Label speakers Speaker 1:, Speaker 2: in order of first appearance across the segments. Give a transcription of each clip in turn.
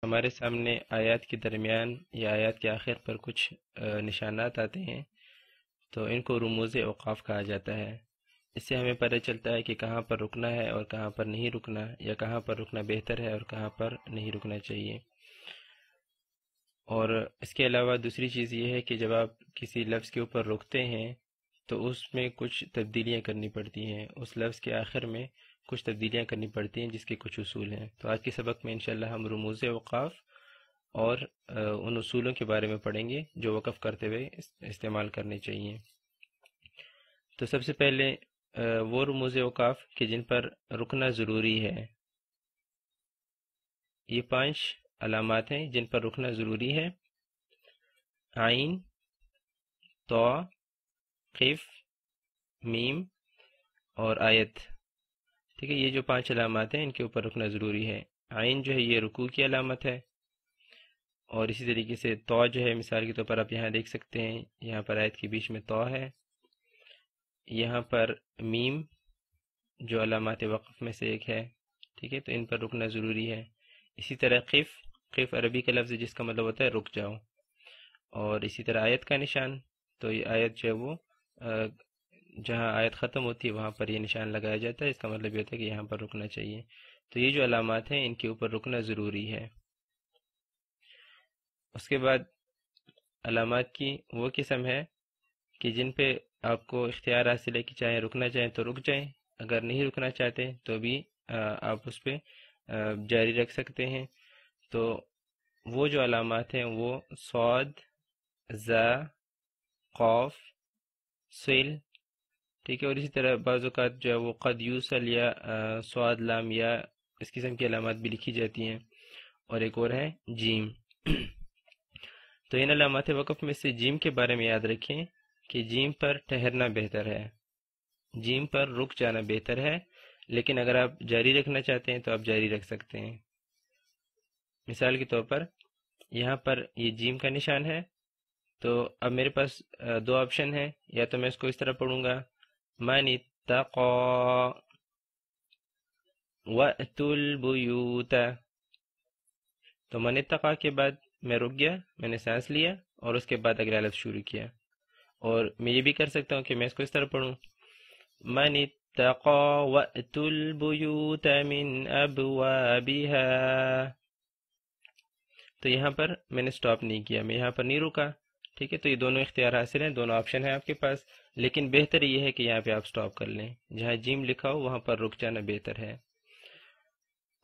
Speaker 1: ہمارے سامنے آیات کے درمیان یا آیات کے آخر پر کچھ نشانات آتے ہیں تو ان کو رموز اوقاف کہا جاتا ہے۔ اس سے ہمیں پتہ چلتا ہے کہ کہاں پر رکنا ہے اور کہاں پر نہیں رکنا، یا کہاں پر رکنا بہتر ہے اور کہاں پر نہیں رکنا چاہیے۔ اور اس کے علاوہ دوسری چیز یہ ہے کہ جب آپ کسی لفظ کے اوپر رکتے ہیں تو اس میں کچھ تبدیلیاں کرنی پڑتی ہیں، اس لفظ کے آخر میں کچھ تبدیلیاں کرنی پڑتی ہیں جس کے کچھ اصول ہیں۔ تو آج کے سبق میں انشاءاللہ ہم رموز اوقاف اور ان اصولوں کے بارے میں پڑھیں گے جو وقف کرتے ہوئے استعمال کرنے چاہیے۔ تو سب سے پہلے وہ رموز اوقاف کہ جن پر رکنا ضروری ہے، یہ 5 علامات ہیں جن پر رکنا ضروری ہے: عین، تو، قف، میم اور آیت۔ ٹھیک ہے، یہ جو 5 علامات ہیں ان کے اوپر رکنا ضروری ہے۔ عین جو ہے یہ رکوع کی علامت ہے، اور اسی طریقے سے تو جو ہے مثال کے طور پر آپ یہاں دیکھ سکتے ہیں، یہاں پر آیت کے بیچ میں تو ہے۔ یہاں پر میم جو علامات وقف میں سے ایک ہے، ٹھیک ہے، تو ان پر رکنا ضروری ہے۔ اسی طرح قف عربی کا لفظ ہے جس کا مطلب ہوتا ہے رک جاؤ، اور اسی طرح آیت کا نشان، تو یہ آیت جو ہے وہ جہاں آیت ختم ہوتی ہے وہاں پر یہ نشان لگایا جاتا ہے، اس کا مطلب یہ ہوتا ہے کہ یہاں پر رکنا چاہیے۔ تو یہ جو علامات ہیں ان کے اوپر رکنا ضروری ہے۔ اس کے بعد علامات کی وہ قسم ہے کہ جن پہ آپ کو اختیار حاصل ہے کہ چاہے رکنا چاہیں تو رک جائیں، اگر نہیں رکنا چاہتے تو بھی آپ اس پہ جاری رکھ سکتے ہیں۔ تو وہ جو علامات ہیں وہ صاد، زا، قاف، سل، ٹھیک ہے، اور اسی طرح بعض اوقات جو ہے وہ قد یوصل یا صاد لام یا اس قسم کی علامات بھی لکھی جاتی ہیں، اور ایک اور ہے جیم۔ تو ان علامات وقف میں سے جیم کے بارے میں یاد رکھیں کہ جیم پر ٹھہرنا بہتر ہے، جیم پر رک جانا بہتر ہے، لیکن اگر آپ جاری رکھنا چاہتے ہیں تو آپ جاری رکھ سکتے ہیں۔ مثال کے طور پر یہاں پر یہ جیم کا نشان ہے، تو اب میرے پاس 2 آپشن ہیں، یا تو میں اس کو اس طرح پڑھوں گا من اتقا وَأْتُوا الْبُيُوتَ، تو من اتقا کے بعد میں رک گیا، میں نے سانس لیا اور اس کے بعد اگلا لفظ شروع کیا۔ اور میں یہ بھی کر سکتا ہوں کہ میں اس کو اس طرح پڑھوں من اتقا وَأْتُوا الْبُيُوتَ مِنْ أَبْوَابِهَا، تو یہاں پر میں نے سٹاپ نہیں کیا، میں یہاں پر نہیں رکا، ٹھیک ہے۔ تو یہ دونوں اختیار حاصل ہیں، دونوں آپشن ہیں آپ کے پاس، لیکن بہتر یہ ہے کہ یہاں پہ آپ سٹاپ کر لیں، جہاں جیم لکھا ہو وہاں پر رک جانا بہتر ہے۔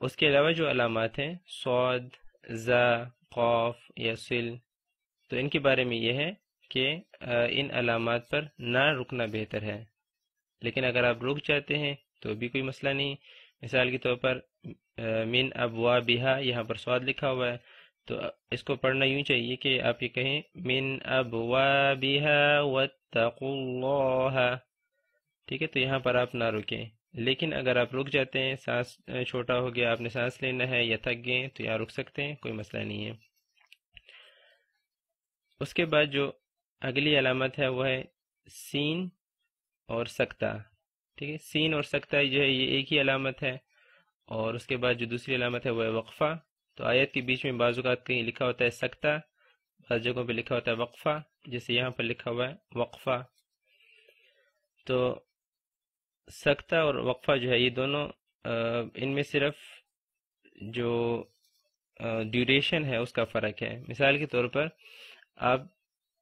Speaker 1: اس کے علاوہ جو علامات ہیں صاد، زا، قاف یا سل، تو ان کے بارے میں یہ ہے کہ ان علامات پر نہ رکنا بہتر ہے، لیکن اگر آپ رک جاتے ہیں تو بھی کوئی مسئلہ نہیں۔ مثال کے طور پر من ابوابہا، یہاں پر صاد لکھا ہوا ہے، تو اس کو پڑھنا یوں چاہیے کہ آپ یہ کہیں من ابوابہا واتقوا اللہ، ٹھیک ہے، تو یہاں پر آپ نہ رکیں۔ لیکن اگر آپ رک جاتے ہیں، سانس چھوٹا ہو گیا، آپ نے سانس لینا ہے یا تھک گئے تو یہاں رک سکتے ہیں، کوئی مسئلہ نہیں ہے۔ اس کے بعد جو اگلی علامت ہے وہ ہے سین اور سکتہ، ٹھیک ہے، سین اور سکتہ جو ہے یہ ایک ہی علامت ہے۔ اور اس کے بعد جو دوسری علامت ہے وہ ہے وقفہ، تو آیت کے بیچ میں بعض اوقات کہیں لکھا ہوتا ہے سکتہ، بعض جگہوں پہ لکھا ہوتا ہے وقفہ، جیسے یہاں پر لکھا ہوا ہے وقفہ۔ تو سکتہ اور وقفہ جو ہے یہ دونوں ان میں صرف جو ڈیوریشن ہے اس کا فرق ہے۔ مثال کے طور پر آپ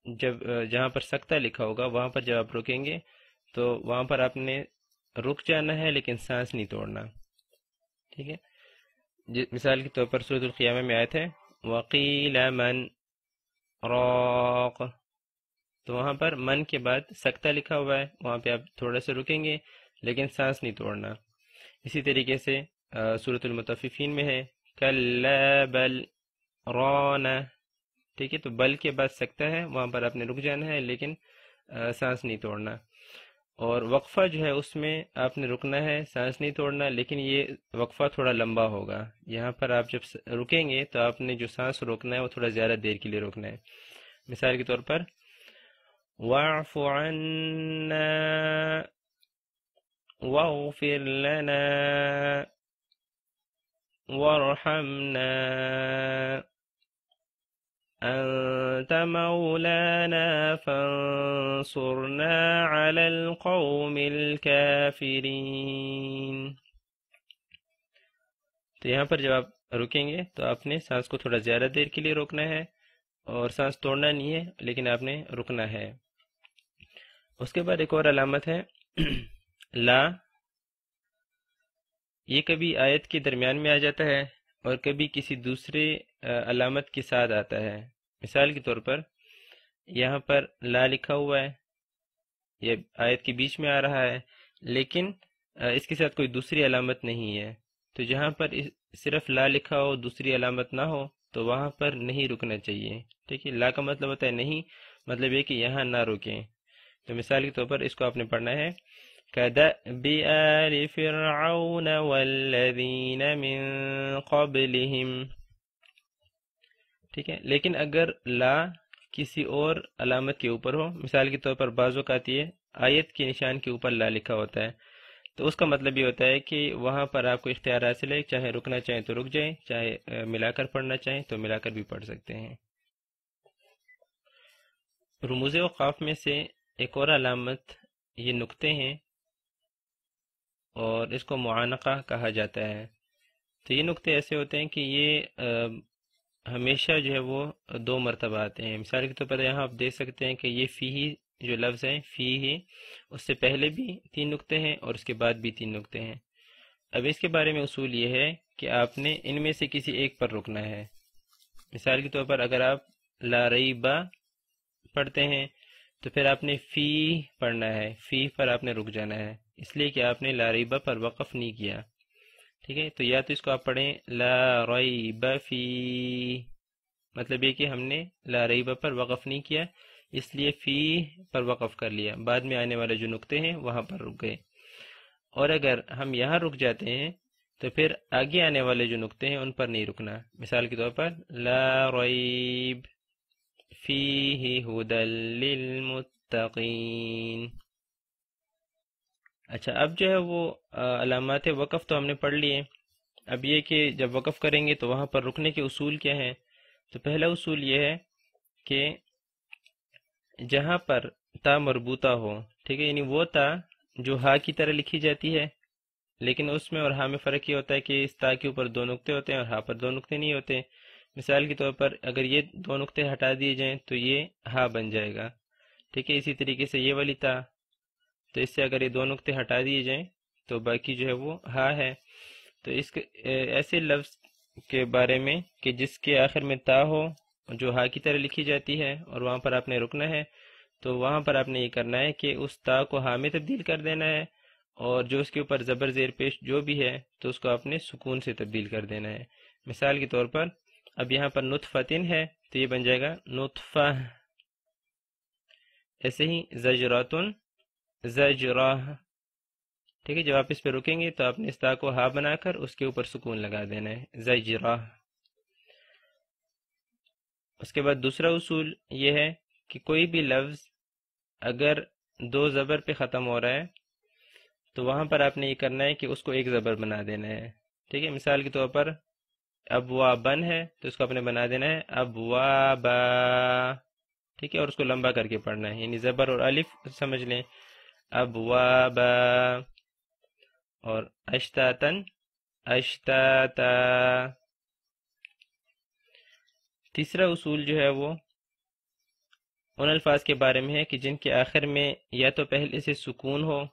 Speaker 1: جب جہاں پر سکتہ لکھا ہوگا وہاں پر جب آپ رکیں گے تو وہاں پر آپ نے رک جانا ہے لیکن سانس نہیں توڑنا، ٹھیک ہے۔ مثال کے طور پر سورۃ القیامہ میں آیت ہے وَقِيلَ مَنْ رَاقٍ، تو وہاں پر من کے بعد سکتہ لکھا ہوا ہے، وہاں پہ آپ تھوڑا سا رکیں گے لیکن سانس نہیں توڑنا۔ اسی طریقے سے سورۃ المطففین میں ہے کَلَّا بَلْ رَانَ، ٹھیک ہے، تو بل کے بعد سکتہ ہے، وہاں پر آپ نے رک جانا ہے لیکن سانس نہیں توڑنا۔ اور وقفہ جو ہے اس میں آپ نے رکنا ہے، سانس نہیں توڑنا، لیکن یہ وقفہ تھوڑا لمبا ہوگا۔ یہاں پر آپ جب رکیں گے تو آپ نے جو سانس روکنا ہے وہ تھوڑا زیادہ دیر کے لیے روکنا ہے۔ مثال کے طور پر وَاعْفُ عَنَّا وَاغْفِرْ لَنَا وَارْحَمْنَا، أنت مولانا فانصرنا على القوم الكافرين. تو یہاں پر جب آپ رکیں گے تو آپ نے سانس کو تھوڑا زیادہ دیر کے لیے روکنا ہے، اور سانس توڑنا نہیں ہے لیکن آپ نے رکنا ہے. اس کے بعد ایک اور علامت ہے لا. یہ کبھی آیت کے درمیان میں آ جاتا ہے اور کبھی کسی دوسرے علامت کے ساتھ آتا ہے. مثال کے طور پر یہاں پر لا لکھا ہوا ہے، یہ آیت کے بیچ میں آ رہا ہے، لیکن اس کے ساتھ کوئی دوسری علامت نہیں ہے. تو جہاں پر صرف لا لکھا ہو، دوسری علامت نہ ہو، تو وہاں پر نہیں رکنا چاہیے. ٹھیک ہے، لا کا مطلب ہوتا ہے نہیں، مطلب یہ کہ یہاں نہ رکیں. تو مثال کے طور پر اس کو آپ نے پڑھنا ہے كَدَأْبِ آلِ فِرْعَوْنَ وَالَّذِينَ مِن قَبْلِهِمْ. ٹھیک ہے، لیکن اگر لا کسی اور علامت کے اوپر ہو، مثال کے طور پر بعض اوقات یہ آیت کے نشان کے اوپر لا لکھا ہوتا ہے، تو اس کا مطلب یہ ہوتا ہے کہ وہاں پر آپ کو اختیار حاصل ہے، چاہے رکنا چاہیں تو رک جائیں، چاہے ملا کر پڑھنا چاہیں تو ملا کر بھی پڑھ سکتے ہیں. رموز اوقاف میں سے ایک اور علامت یہ نقطے ہیں، اور اس کو معانقہ کہا جاتا ہے. تو یہ نقطے ایسے ہوتے ہیں کہ یہ ہمیشہ جو ہے وہ 2 مرتبہ آتے ہیں. مثال کے طور پر یہاں آپ دیکھ سکتے ہیں کہ یہ فی جو لفظ ہے فی ہی، اس سے پہلے بھی 3 نقطے ہیں اور اس کے بعد بھی 3 نقطے ہیں. اب اس کے بارے میں اصول یہ ہے کہ آپ نے ان میں سے کسی ایک پر رکنا ہے. مثال کے طور پر اگر آپ لا ریبہ پڑھتے ہیں تو پھر آپ نے فی پڑھنا ہے، فی پر آپ نے رک جانا ہے، اس لیے کہ آپ نے لا ریبہ پر وقف نہیں کیا. ٹھیک ہے، تو یا تو اس کو آپ پڑھیں لا ریب فی، مطلب یہ کہ ہم نے لا ریب پر وقف نہیں کیا، اس لیے فی پر وقف کر لیا، بعد میں آنے والے جو نقطے ہیں وہاں پر رک گئے. اور اگر ہم یہاں رک جاتے ہیں تو پھر آگے آنے والے جو نقطے ہیں ان پر نہیں رکنا. مثال کے طور پر لا ریب فیہ ھدی للمتقین. اچھا، اب جو ہے وہ علامات وقف تو ہم نے پڑھ لیے. اب یہ کہ جب وقف کریں گے تو وہاں پر رکنے کے اصول کیا ہیں. تو پہلا اصول یہ ہے کہ جہاں پر تا مربوطہ ہو، ٹھیک ہے، یعنی وہ تا جو ہا کی طرح لکھی جاتی ہے، لیکن اس میں اور ہا میں فرق یہ ہوتا ہے کہ اس تا کے اوپر 2 نقطے ہوتے ہیں اور ہا پر 2 نقطے نہیں ہوتے. مثال کے طور پر اگر یہ 2 نقطے ہٹا دیے جائیں تو یہ ہا بن جائے گا. ٹھیک ہے، اسی طریقے سے یہ والی تا، تو اس سے اگر یہ 2 نقطے ہٹا دیے جائیں تو باقی جو ہے وہ ہا ہے. تو اس ایسے لفظ کے بارے میں کہ جس کے آخر میں تا ہو جو ہا کی طرح لکھی جاتی ہے اور وہاں پر آپ نے رکنا ہے، تو وہاں پر آپ نے یہ کرنا ہے کہ اس تا کو ہا میں تبدیل کر دینا ہے، اور جو اس کے اوپر زبر زیر پیش جو بھی ہے تو اس کو آپ نے سکون سے تبدیل کر دینا ہے. مثال کے طور پر اب یہاں پر نطفتن ہے تو یہ بن جائے گا نطفہ. ایسے ہی زجراتن زجراہ. ٹھیک ہے، جب آپ اس پہ رکیں گے تو آپ نے اس تا کو ہا بنا کر اس کے اوپر سکون لگا دینا ہے، زجراہ. اس کے بعد دوسرا اصول یہ ہے کہ کوئی بھی لفظ اگر 2 زبر پہ ختم ہو رہا ہے تو وہاں پر آپ نے یہ کرنا ہے کہ اس کو 1 زبر بنا دینا ہے. ٹھیک ہے، مثال کے طور پر ابوابن ہے تو اس کو آپ نے بنا دینا ہے ابوابا. ٹھیک ہے، اور اس کو لمبا کر کے پڑھنا ہے، یعنی زبر اور الف سمجھ لیں، ابوابا. اور اشتاتن اشتاتا. تیسرا اصول جو ہے وہ ان الفاظ کے بارے میں ہے کہ جن کے آخر میں یا تو پہلے سے سکون ہو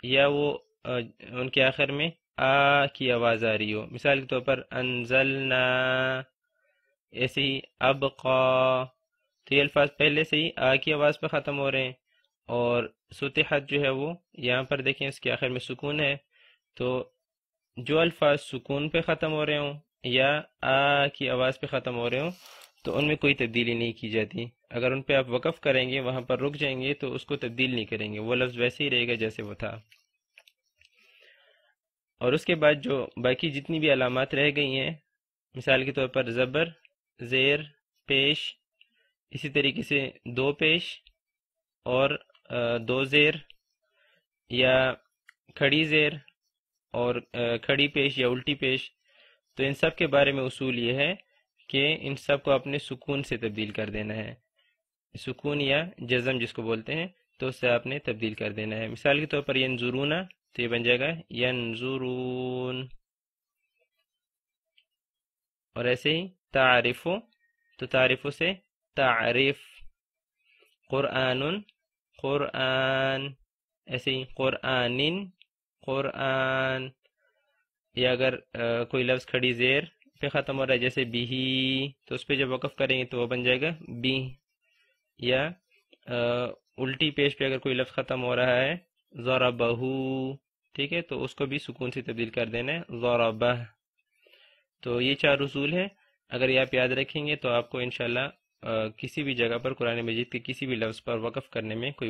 Speaker 1: یا وہ ان کے آخر میں آ کی آواز آ رہی ہو. مثال کے طور پر انزلنا، ایسے ہی ابقا. تو یہ الفاظ پہلے سے ہی آ کی آواز پہ ختم ہو رہے ہیں، اور ستحت جو ہے وہ یہاں پر دیکھیں اس کے آخر میں سکون ہے. تو جو الفاظ سکون پہ ختم ہو رہے ہوں یا آ کی آواز پہ ختم ہو رہے ہوں تو ان میں کوئی تبدیلی نہیں کی جاتی. اگر ان پہ آپ وقف کریں گے، وہاں پر رک جائیں گے تو اس کو تبدیل نہیں کریں گے، وہ لفظ ویسے ہی رہے گا جیسے وہ تھا. اور اس کے بعد جو باقی جتنی بھی علامات رہ گئی ہیں، مثال کے طور پر زبر زیر پیش، اسی طریقے سے 2 پیش اور 2 زیر یا کھڑی زیر اور کھڑی پیش یا الٹی پیش، تو ان سب کے بارے میں اصول یہ ہے کہ ان سب کو اپنے سکون سے تبدیل کر دینا ہے، سکون یا جزم جس کو بولتے ہیں، تو اس سے آپ نے تبدیل کر دینا ہے۔ مثال کے طور پر ینظرون، تو یہ بن جائے گا ینظرون، اور ایسے ہی تعرفو، تو تعرفو سے تعریف، قرآن، قرآن، ایسے ہی قرآن، قرآن، یا اگر کوئی لفظ کھڑی زیر پہ ختم ہو رہا ہے جیسے بھی، تو اس پہ جب وقف کریں گے تو وہ بن جائے گا بی، یا الٹی پیش پہ اگر کوئی لفظ ختم ہو رہا ہے ضربہ، ٹھیک ہے، تو اس کو بھی سکون سے تبدیل کر دینا ہے ضربہ۔ تو یہ 4 اصول ہیں، اگر یہ آپ یاد رکھیں گے تو آپ کو انشاءاللہ کسی بھی جگہ پر قرآن مجید کے کسی بھی لفظ پر وقف کرنے میں کوئی